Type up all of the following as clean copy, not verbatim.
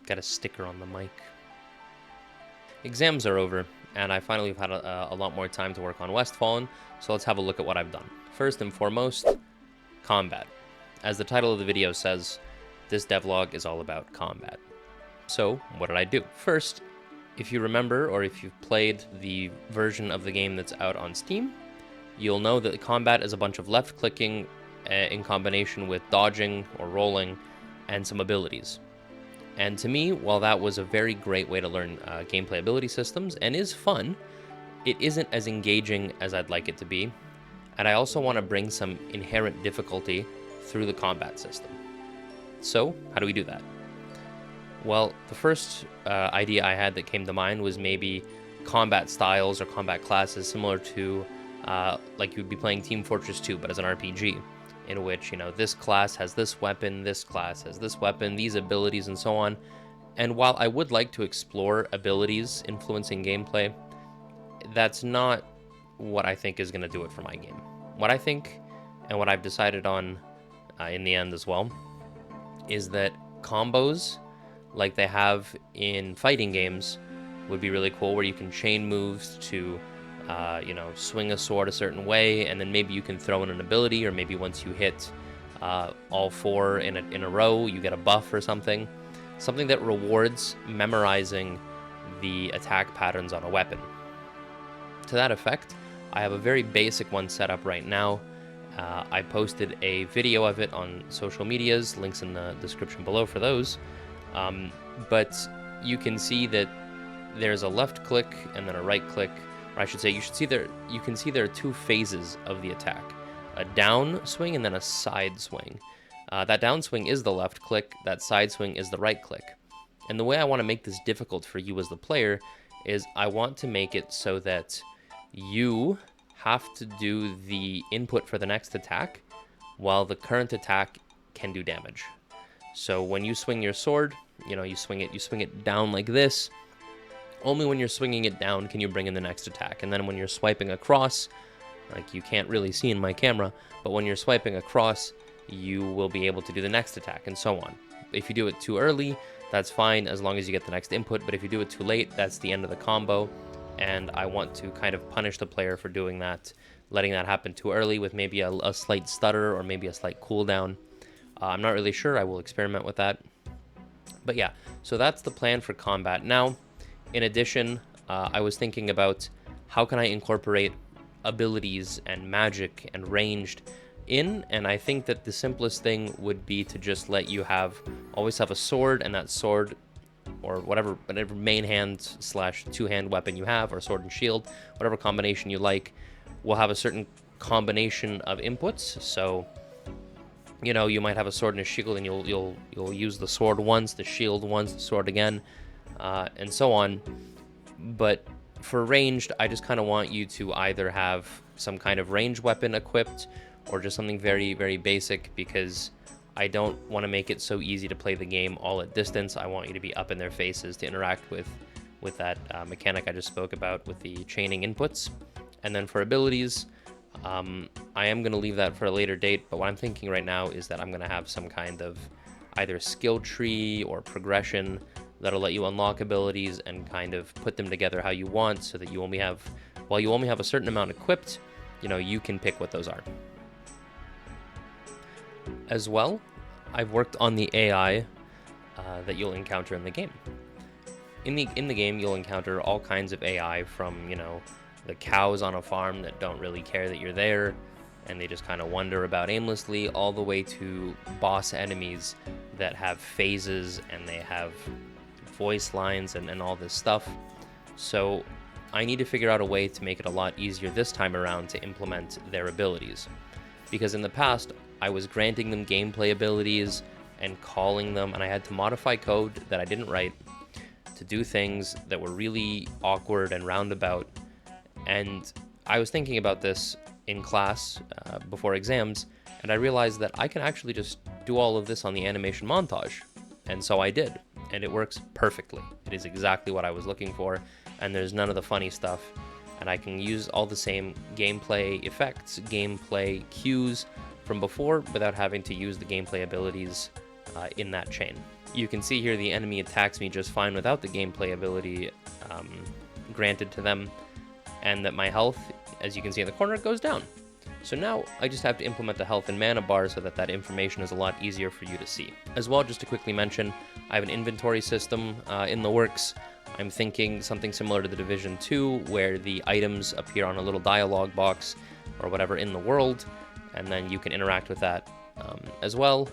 got a sticker on the mic. Exams are over, and I finally have had a lot more time to work on Westfallen, so let's have a look at what I've done. First and foremost, combat. As the title of the video says, this devlog is all about combat. So, what did I do? First, if you remember, or if you've played the version of the game that's out on Steam, you'll know that combat is a bunch of left-clicking in combination with dodging or rolling and some abilities. And to me, while that was a very great way to learn gameplay ability systems and is fun, it isn't as engaging as I'd like it to be. And I also want to bring some inherent difficulty through the combat system. So, how do we do that? Well, the first idea I had that came to mind was maybe combat styles or combat classes similar to like you'd be playing Team Fortress 2, but as an RPG. In which, you know, this class has this weapon, this class has this weapon, these abilities, and so on. And while I would like to explore abilities influencing gameplay, that's not what I think is going to do it for my game. What I think, and what I've decided on in the end as well, is that combos, like they have in fighting games, would be really cool, where you can chain moves to swing a sword a certain way, and then maybe you can throw in an ability, or maybe once you hit all four in a row, you get a buff or something. Something that rewards memorizing the attack patterns on a weapon. To that effect, I have a very basic one set up right now. I posted a video of it on social medias, links in the description below for those. But you can see that there's a left click and then a right click. Or I should say, you can see there are two phases of the attack. A down swing and then a side swing. That down swing is the left click, that side swing is the right click. And the way I want to make this difficult for you as the player is I want to make it so that you have to do the input for the next attack while the current attack can do damage. So when you swing your sword, you swing it down like this. Only when you're swinging it down can you bring in the next attack. And then when you're swiping across, like you can't really see in my camera, but when you're swiping across, you will be able to do the next attack, and so on. If you do it too early, that's fine as long as you get the next input, but if you do it too late, that's the end of the combo, and I want to kind of punish the player for doing that, letting that happen too early with maybe a slight stutter or maybe a slight cooldown. I'm not really sure. I will experiment with that. But yeah, so that's the plan for combat. Now, in addition, I was thinking about how can I incorporate abilities and magic and ranged in, and I think that the simplest thing would be to just let you always have a sword, and that sword, or whatever main hand / two-hand weapon you have, or sword and shield, whatever combination you like, will have a certain combination of inputs. So, you might have a sword and a shield, and you'll use the sword once, the shield once, the sword again, and so on. But for ranged, I just kind of want you to either have some kind of range weapon equipped or just something very, very basic, because I don't want to make it so easy to play the game all at distance. I want you to be up in their faces to interact with that mechanic I just spoke about with the chaining inputs. And then for abilities, I am going to leave that for a later date, but what I'm thinking right now is that I'm going to have some kind of either skill tree or progression that'll let you unlock abilities and kind of put them together how you want, so that while you only have a certain amount equipped, you can pick what those are. As well, I've worked on the AI that you'll encounter in the game. In the game, you'll encounter all kinds of AI, from, the cows on a farm that don't really care that you're there, and they just kind of wander about aimlessly, all the way to boss enemies that have phases and they have voice lines and all this stuff. So I need to figure out a way to make it a lot easier this time around to implement their abilities. Because in the past, I was granting them gameplay abilities and calling them, and I had to modify code that I didn't write to do things that were really awkward and roundabout. And I was thinking about this in class before exams, and I realized that I can actually just do all of this on the animation montage. And so I did, and it works perfectly. It is exactly what I was looking for, and there's none of the funny stuff. And I can use all the same gameplay effects, gameplay cues from before, without having to use the gameplay abilities in that chain. You can see here the enemy attacks me just fine without the gameplay ability granted to them, and that my health, as you can see in the corner, goes down. So now I just have to implement the health and mana bar so that that information is a lot easier for you to see. As well, just to quickly mention, I have an inventory system in the works. I'm thinking something similar to the Division 2, where the items appear on a little dialogue box or whatever in the world, and then you can interact with that as well.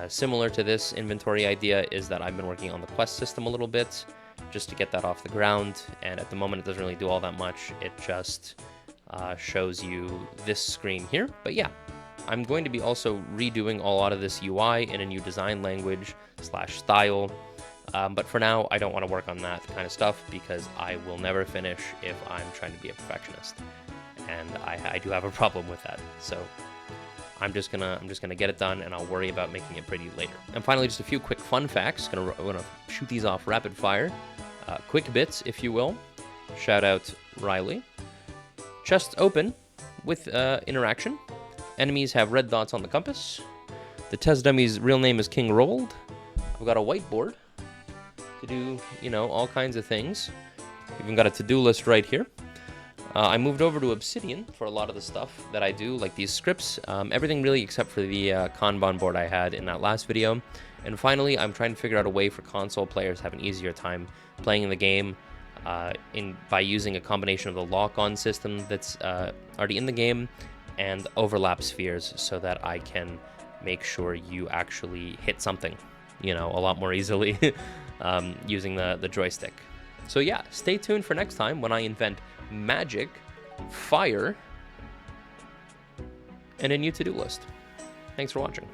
Similar to this inventory idea is that I've been working on the quest system a little bit, just to get that off the ground, and at the moment it doesn't really do all that much. It just shows you this screen here. But yeah, I'm going to be also redoing a lot of this UI in a new design language / style. But for now, I don't want to work on that kind of stuff because I will never finish if I'm trying to be a perfectionist, and I do have a problem with that. So I'm just gonna get it done, and I'll worry about making it pretty later. And finally, just a few quick fun facts. Gonna shoot these off rapid fire, quick bits, if you will. Shout out Riley. Chests open with interaction. Enemies have red dots on the compass. The test dummy's real name is King Rold. I've got a whiteboard to do, you know, all kinds of things. Even got a to-do list right here. I moved over to Obsidian for a lot of the stuff that I do, like these scripts, everything really except for the Kanban board I had in that last video. And finally, I'm trying to figure out a way for console players to have an easier time playing in the game by using a combination of the lock-on system that's already in the game and overlap spheres, so that I can make sure you actually hit something, you know, a lot more easily using the joystick. So yeah, stay tuned for next time when I invent magic, fire, and a new to-do list. Thanks for watching.